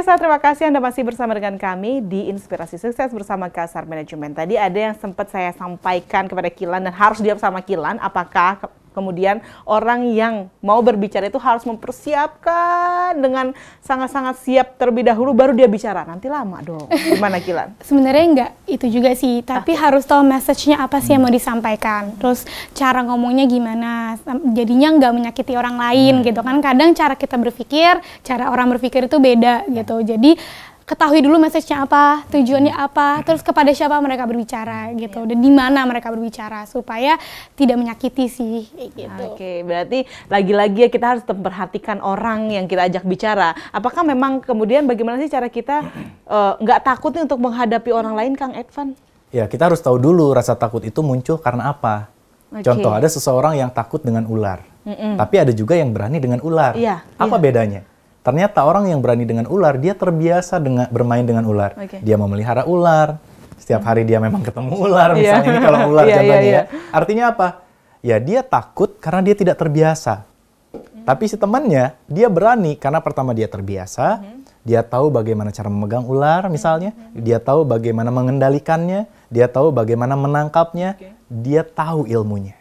Pemirsa, terima kasih Anda masih bersama dengan kami di Inspirasi Sukses bersama Kasar Manajemen. Tadi ada yang sempat saya sampaikan kepada Kilan dan harus dijawab sama Kilan, apakah kemudian orang yang mau berbicara itu harus mempersiapkan dengan sangat-sangat siap terlebih dahulu baru dia bicara. Nanti lama dong. Gimana Kilan? Sebenarnya enggak itu juga sih, tapi harus tahu message-nya apa sih yang mau disampaikan. Terus cara ngomongnya gimana, jadinya nggak menyakiti orang lain gitu kan. Kadang cara kita berpikir, cara orang berpikir itu beda gitu. Jadi ketahui dulu message-nya apa, tujuannya apa, terus kepada siapa mereka berbicara gitu, dan di mana mereka berbicara supaya tidak menyakiti sih gitu. Oke, berarti lagi-lagi ya kita harus tetap perhatikan orang yang kita ajak bicara. Apakah memang kemudian bagaimana sih cara kita nggak takut nih untuk menghadapi orang lain, Kang Edvan? Ya, kita harus tahu dulu rasa takut itu muncul karena apa. Contoh, ada seseorang yang takut dengan ular, tapi ada juga yang berani dengan ular. Apa bedanya? Ternyata orang yang berani dengan ular, dia terbiasa bermain dengan ular. Dia memelihara ular, setiap hari dia memang ketemu ular, misalnya ini kalau ular contohnya ya. Artinya apa? Ya dia takut karena dia tidak terbiasa. Tapi si temannya, dia berani karena pertama dia terbiasa, dia tahu bagaimana cara memegang ular misalnya, dia tahu bagaimana mengendalikannya, dia tahu bagaimana menangkapnya, dia tahu ilmunya.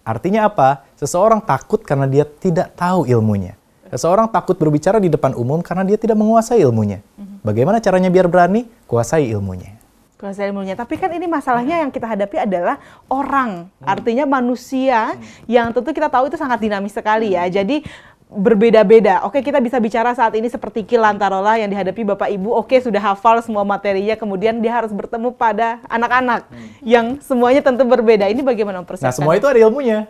Artinya apa? Seseorang takut karena dia tidak tahu ilmunya. Seseorang takut berbicara di depan umum karena dia tidak menguasai ilmunya. Bagaimana caranya biar berani? Kuasai ilmunya. Kuasai ilmunya. Tapi kan ini masalahnya yang kita hadapi adalah orang. Artinya manusia yang tentu kita tahu itu sangat dinamis sekali ya. Jadi berbeda-beda. Oke, kita bisa bicara saat ini seperti Kilan taruhlah yang dihadapi Bapak Ibu. Oke, sudah hafal semua materinya. Kemudian dia harus bertemu pada anak-anak yang semuanya tentu berbeda. Ini bagaimana mempersiapkan? Nah, semua itu ada ilmunya.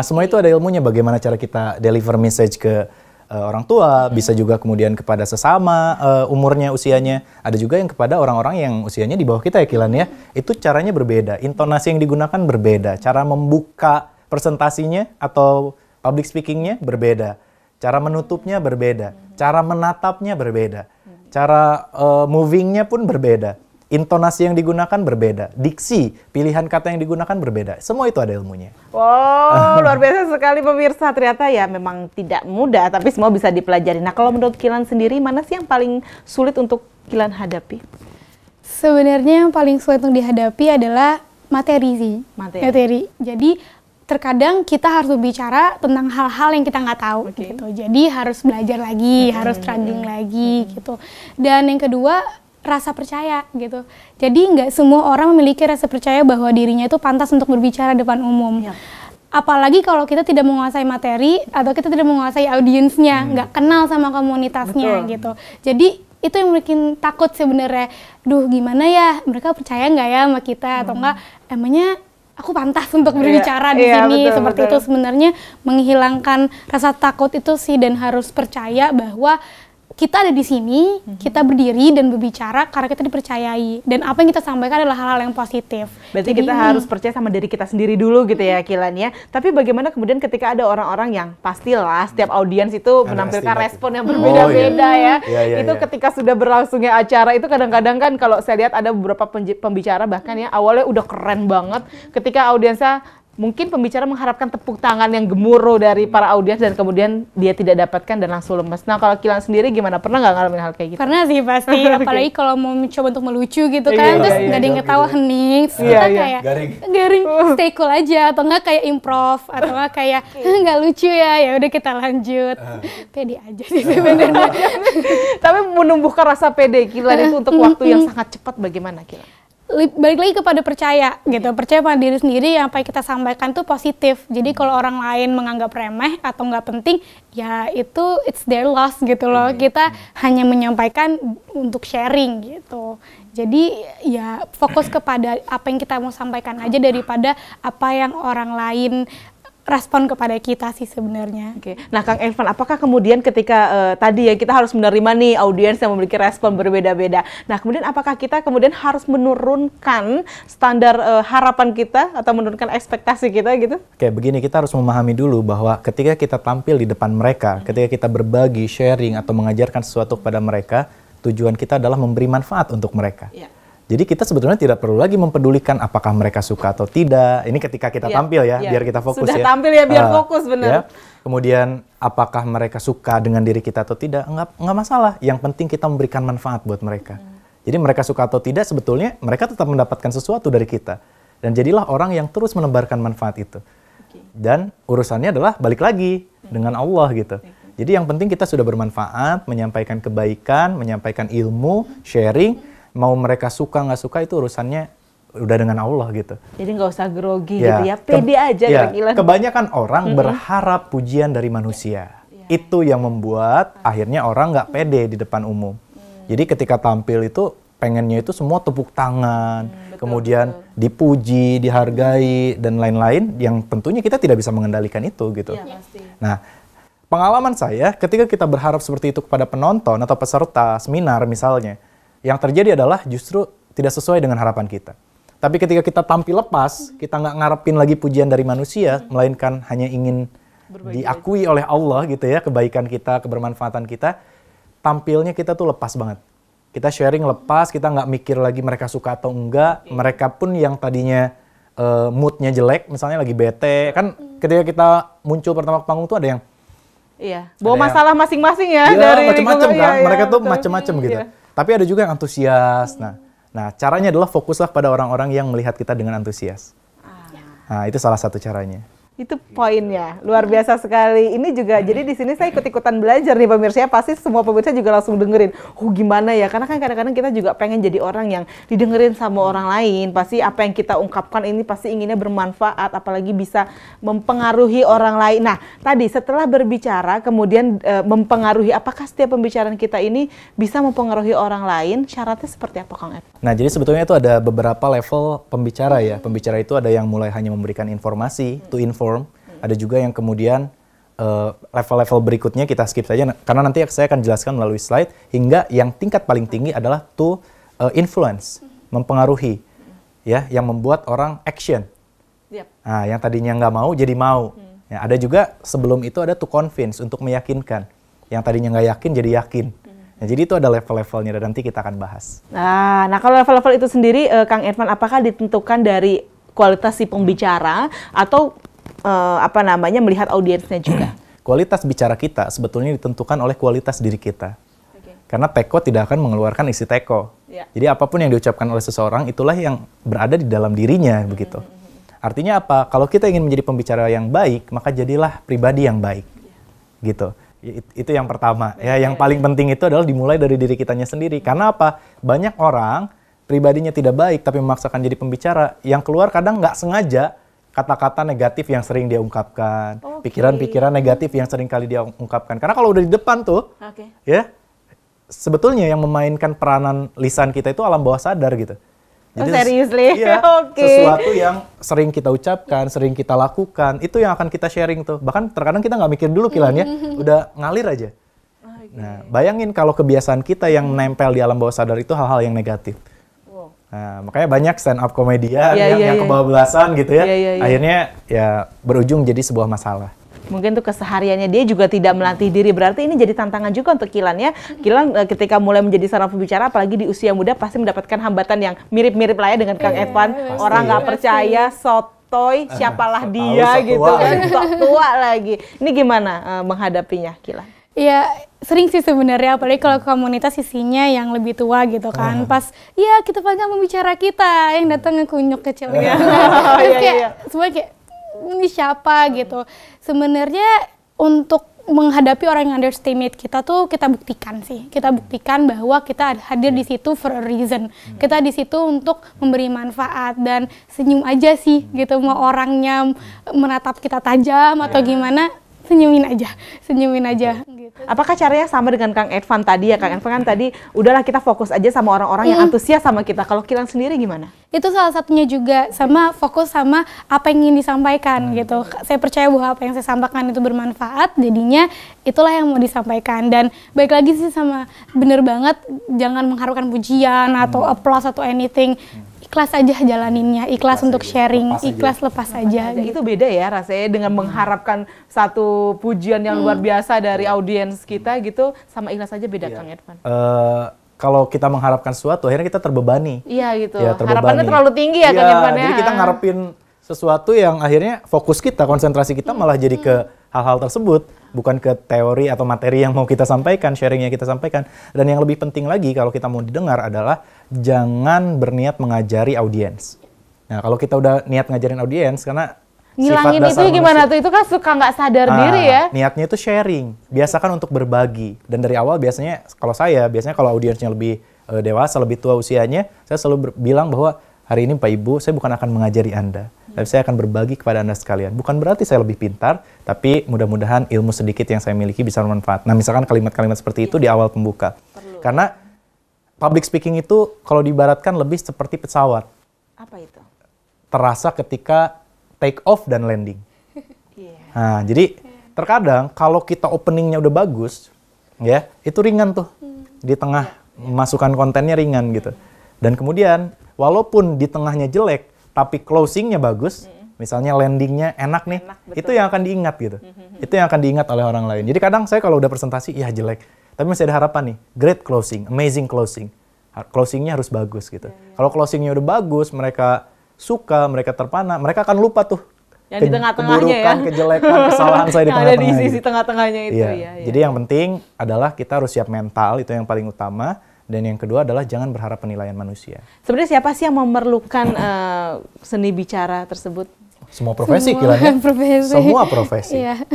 Semua itu ada ilmunya, bagaimana cara kita deliver message ke orang tua, bisa juga kemudian kepada sesama umurnya, usianya. Ada juga yang kepada orang-orang yang usianya di bawah kita ya Kilan ya. Itu caranya berbeda, intonasi yang digunakan berbeda, cara membuka presentasinya atau public speakingnya berbeda, cara menutupnya berbeda, cara menatapnya berbeda, cara movingnya pun berbeda. Intonasi yang digunakan berbeda, diksi, pilihan kata yang digunakan berbeda. Semua itu ada ilmunya. Wow, luar biasa sekali pemirsa. Ternyata ya memang tidak mudah, tapi semua bisa dipelajari. Nah, kalau menurut Kilan sendiri, mana sih yang paling sulit untuk Kilan hadapi? Sebenarnya yang paling sulit untuk dihadapi adalah materi sih. Materi. Jadi terkadang kita harus berbicara tentang hal-hal yang kita nggak tahu gitu. Jadi harus belajar lagi, harus struggling lagi gitu. Dan yang kedua, rasa percaya gitu. Jadi nggak semua orang memiliki rasa percaya bahwa dirinya itu pantas untuk berbicara depan umum. Apalagi kalau kita tidak menguasai materi atau kita tidak menguasai audiensnya, nggak kenal sama komunitasnya gitu. Jadi itu yang bikin takut sebenarnya. Duh, gimana ya? Mereka percaya nggak ya sama kita atau enggak? Emangnya aku pantas untuk berbicara di sini? Seperti itu sebenarnya menghilangkan rasa takut itu sih, dan harus percaya bahwa kita ada di sini, kita berdiri dan berbicara karena kita dipercayai. Dan apa yang kita sampaikan adalah hal-hal yang positif. Berarti kita harus percaya sama diri kita sendiri dulu gitu ya Kilan ya. Tapi bagaimana kemudian ketika ada orang-orang yang pastilah setiap audiens itu menampilkan respon yang berbeda-beda ya. Itu ketika sudah berlangsungnya acara itu kadang-kadang kan kalau saya lihat ada beberapa pembicara bahkan ya awalnya udah keren banget. Ketika audiensnya mungkin pembicara mengharapkan tepuk tangan yang gemuruh dari para audiens dan kemudian dia tidak dapatkan dan langsung lemes. Nah, kalau Kilan sendiri gimana? Pernah nggak ngalamin hal kayak gitu? Pernah sih pasti, apalagi kalau mau mencoba untuk melucu gitu kan, terus nggak ada yang ketawa, hening, kita kayak garing, stay cool aja, atau nggak kayak improv, atau nggak kayak nggak lucu ya udah kita lanjut. Pede aja sih sebenarnya. Tapi menumbuhkan rasa pede Kilan itu untuk waktu yang sangat cepat bagaimana Kilan? Balik lagi kepada percaya gitu, percaya pada diri sendiri, yang apa yang kita sampaikan tuh positif. Jadi kalau orang lain menganggap remeh atau nggak penting, ya itu it's their loss gitu loh. Kita hanya menyampaikan untuk sharing gitu. Jadi ya fokus kepada apa yang kita mau sampaikan aja daripada apa yang orang lain respon kepada kita sih sebenarnya. Nah Kang Edvan, apakah kemudian ketika tadi ya kita harus menerima nih audiens yang memiliki respon berbeda-beda. Nah kemudian apakah kita kemudian harus menurunkan standar harapan kita atau menurunkan ekspektasi kita gitu? Begini, kita harus memahami dulu bahwa ketika kita tampil di depan mereka, ketika kita berbagi, sharing atau mengajarkan sesuatu kepada mereka, tujuan kita adalah memberi manfaat untuk mereka. Jadi kita sebetulnya tidak perlu lagi mempedulikan apakah mereka suka atau tidak. Ini ketika kita tampil ya, biar kita fokus Sudah ya. Tampil ya, biar fokus benar. Kemudian apakah mereka suka dengan diri kita atau tidak, nggak masalah. Yang penting kita memberikan manfaat buat mereka. Jadi mereka suka atau tidak, sebetulnya mereka tetap mendapatkan sesuatu dari kita. Dan jadilah orang yang terus menebarkan manfaat itu. Dan urusannya adalah balik lagi dengan Allah gitu. Jadi yang penting kita sudah bermanfaat, menyampaikan kebaikan, menyampaikan ilmu, sharing. Mau mereka suka nggak suka itu urusannya udah dengan Allah gitu. Jadi nggak usah grogi gitu ya, pede aja. Kebanyakan orang berharap pujian dari manusia. Itu yang membuat akhirnya orang nggak pede di depan umum. Jadi ketika tampil itu pengennya itu semua tepuk tangan, kemudian dipuji, dihargai, dan lain-lain yang tentunya kita tidak bisa mengendalikan itu gitu. Nah, pengalaman saya ketika kita berharap seperti itu kepada penonton atau peserta seminar misalnya, yang terjadi adalah justru tidak sesuai dengan harapan kita. Tapi ketika kita tampil lepas, kita nggak ngarepin lagi pujian dari manusia, melainkan hanya ingin diakui oleh Allah gitu ya, kebaikan kita, kebermanfaatan kita, tampilnya kita tuh lepas banget. Kita sharing lepas, kita nggak mikir lagi mereka suka atau enggak. Mereka pun yang tadinya moodnya jelek, misalnya lagi bete, kan ketika kita muncul pertama ke panggung tuh ada yang bawa masalah masing-masing ya, dari macam-macam kan, mereka tuh macam-macam gitu. Tapi ada juga yang antusias. Nah, caranya adalah fokuslah pada orang-orang yang melihat kita dengan antusias. Nah, itu salah satu caranya. Itu poinnya, luar biasa sekali. Ini juga, jadi di sini saya ikut-ikutan belajar nih pemirsa, pasti semua pemirsa juga langsung dengerin. Gimana ya, karena kan kadang-kadang kita juga pengen jadi orang yang didengerin sama orang lain. Pasti apa yang kita ungkapkan ini pasti inginnya bermanfaat, apalagi bisa mempengaruhi orang lain. Nah, tadi setelah berbicara, kemudian mempengaruhi, apakah setiap pembicaraan kita ini bisa mempengaruhi orang lain? Syaratnya seperti apa, Kang Ed? Nah, jadi sebetulnya itu ada beberapa level pembicara ya. Pembicara itu ada yang mulai hanya memberikan informasi, to inform. Ada juga yang kemudian level-level berikutnya kita skip saja karena nanti saya akan jelaskan melalui slide, hingga yang tingkat paling tinggi adalah to influence, mempengaruhi ya, yang membuat orang action. Nah, yang tadinya nggak mau jadi mau. Ya, ada juga sebelum itu ada to convince, untuk meyakinkan. Yang tadinya nggak yakin jadi yakin. Nah, jadi itu ada level-levelnya dan nanti kita akan bahas. Nah kalau level-level itu sendiri, Kang Irfan, apakah ditentukan dari kualitas si pembicara atau melihat audiensnya juga? Kualitas bicara kita sebetulnya ditentukan oleh kualitas diri kita. Karena teko tidak akan mengeluarkan isi teko. Jadi apapun yang diucapkan oleh seseorang itulah yang berada di dalam dirinya begitu. Artinya apa? Kalau kita ingin menjadi pembicara yang baik, maka jadilah pribadi yang baik. Gitu. Itu yang pertama. Yang paling penting itu adalah dimulai dari diri kitanya sendiri. Karena apa? Banyak orang pribadinya tidak baik tapi memaksakan jadi pembicara, yang keluar kadang nggak sengaja kata-kata negatif yang sering dia ungkapkan, pikiran-pikiran negatif yang sering kali dia ungkapkan. Karena kalau udah di depan tuh, ya sebetulnya yang memainkan peranan lisan kita itu alam bawah sadar gitu. Jadi seriously? Iya, sesuatu yang sering kita ucapkan, sering kita lakukan, itu yang akan kita sharing tuh. Bahkan terkadang kita nggak mikir dulu Kilan ya, udah ngalir aja. Nah, bayangin kalau kebiasaan kita yang nempel di alam bawah sadar itu hal-hal yang negatif. Nah, makanya banyak stand up komedian yang kebablasan gitu ya. Akhirnya ya berujung jadi sebuah masalah. Mungkin tuh kesehariannya dia juga tidak melatih diri. Berarti ini jadi tantangan juga untuk Kilan ya. Kilan ketika mulai menjadi seorang pembicara, apalagi di usia muda, pasti mendapatkan hambatan yang mirip-mirip lah ya dengan Kang Irfan. Orang nggak percaya, sotoy, siapalah dia gitu kan. Sok tua lagi. Ini gimana menghadapinya, Kilan? Iya, sering sih sebenarnya, apalagi kalau komunitas isinya yang lebih tua gitu kan. Pas, ya kita panggil pembicara kita, yang datang ngekunyuk kecilnya. Terus kayak, semua kayak, ini siapa gitu. Sebenarnya untuk menghadapi orang yang underestimate kita tuh, kita buktikan sih. Kita buktikan bahwa kita hadir di situ for a reason. Kita di situ untuk memberi manfaat, dan senyum aja sih gitu. Mau orangnya menatap kita tajam atau gimana, senyumin aja gitu. Apakah caranya sama dengan Kang Irfan tadi ya? Kang Irfan kan tadi udahlah kita fokus aja sama orang-orang yang antusias sama kita. Kalau Kilan sendiri gimana? Itu salah satunya juga, sama fokus sama apa yang ingin disampaikan gitu. Saya percaya bahwa apa yang saya sampaikan itu bermanfaat, jadinya itulah yang mau disampaikan. Dan baik lagi sih sama, bener banget, jangan mengharapkan pujian atau applause atau anything. Ikhlas aja jalaninnya, ikhlas untuk sharing, ikhlas lepas aja. Itu beda ya rasanya dengan mengharapkan satu pujian yang luar biasa dari audiens kita gitu, sama ikhlas aja beda, Kang Irfan. Kalau kita mengharapkan sesuatu, akhirnya kita terbebani. Iya gitu, harapannya terlalu tinggi ya, Kang Irfan ya. Jadi kita ngarepin sesuatu yang akhirnya fokus kita, konsentrasi kita malah jadi ke hal-hal tersebut. bukan ke teori atau materi yang mau kita sampaikan, sharing yang kita sampaikan. Dan yang lebih penting lagi kalau kita mau didengar adalah jangan berniat mengajari audiens. Nah, kalau kita udah niat ngajarin audiens, karena ngilangin itu gimana tuh? Itu kan suka nggak sadar diri ya. Niatnya itu sharing. Biasakan untuk berbagi. Dan dari awal biasanya kalau audiensnya lebih dewasa, lebih tua usianya, saya selalu bilang bahwa hari ini Pak Ibu, saya bukan akan mengajari Anda. Tapi saya akan berbagi kepada Anda sekalian. Bukan berarti saya lebih pintar, tapi mudah-mudahan ilmu sedikit yang saya miliki bisa bermanfaat. Nah, misalkan kalimat-kalimat seperti itu di awal pembuka. Karena public speaking itu kalau diibaratkan lebih seperti pesawat. Apa itu? Terasa ketika take off dan landing. Nah, jadi terkadang kalau kita openingnya udah bagus, ya itu ringan tuh. Di tengah masukkan kontennya ringan gitu. Dan kemudian walaupun di tengahnya jelek, tapi closingnya bagus, misalnya landingnya enak nih, itu yang akan diingat gitu. Itu yang akan diingat oleh orang lain. Jadi kadang saya kalau udah presentasi, ya jelek. Tapi masih ada harapan nih, great closing, amazing closing. Closingnya harus bagus gitu. Kalau closingnya udah bagus, mereka suka, mereka terpana, mereka akan lupa tuh yang di tengah-tengahnya ya, kejelekan, kesalahan saya di tengah-tengahnya. Ada di sisi gitu. tengah-tengahnya itu ya. Jadi yang penting adalah kita harus siap mental, itu yang paling utama. Dan yang kedua adalah jangan berharap penilaian manusia. Sebenarnya siapa sih yang memerlukan seni bicara tersebut? Semua profesi kiranya. Semua profesi. Iya.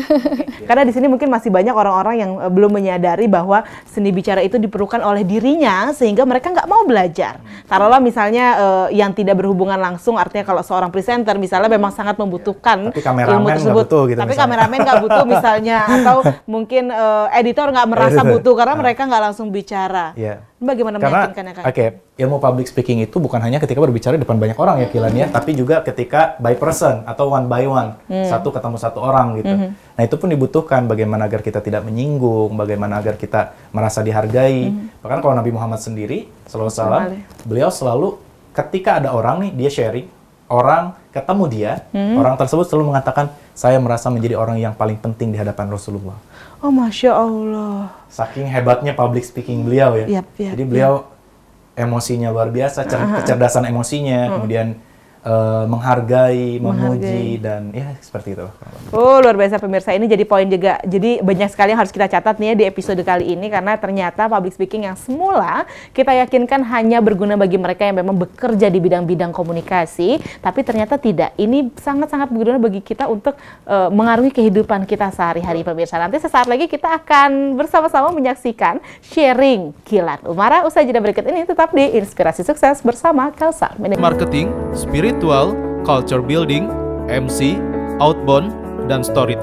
Karena di sini mungkin masih banyak orang-orang yang belum menyadari bahwa seni bicara itu diperlukan oleh dirinya sehingga mereka nggak mau belajar. Taruhlah misalnya yang tidak berhubungan langsung, artinya kalau seorang presenter misalnya memang sangat membutuhkan ilmu tersebut. Butuh, gitu, tapi kameramen nggak butuh misalnya, atau mungkin editor nggak merasa butuh karena mereka nggak langsung bicara. Yeah. Bagaimana meyakinkannya, Kak? Ilmu public speaking itu bukan hanya ketika berbicara di depan banyak orang ya Kilan ya, tapi juga ketika by person atau one by one, satu ketemu satu orang gitu. Nah itu pun dibutuhkan bagaimana agar kita tidak menyinggung, bagaimana agar kita merasa dihargai. Bahkan kalau Nabi Muhammad sendiri, sallallahu alaihi wasallam, beliau selalu ketika ada orang nih, dia sharing, orang ketemu dia, orang tersebut selalu mengatakan, saya merasa menjadi orang yang paling penting di hadapan Rasulullah. Oh, Masya Allah. Saking hebatnya public speaking beliau ya. Jadi beliau emosinya luar biasa, kecerdasan emosinya, kemudian menghargai, memuji, dan ya seperti itu. Oh, luar biasa pemirsa. Ini jadi poin juga. Jadi banyak sekali yang harus kita catat nih ya di episode kali ini, karena ternyata public speaking yang semula kita yakinkan hanya berguna bagi mereka yang memang bekerja di bidang-bidang komunikasi, tapi ternyata tidak. Ini sangat-sangat berguna bagi kita untuk mengaruhi kehidupan kita sehari-hari pemirsa. Nanti sesaat lagi kita akan bersama-sama menyaksikan sharing Kilan Umara. Usai jeda berikut ini tetap di Inspirasi Sukses bersama Kausar. Marketing, spiritual, culture building, MC, outbound, dan story.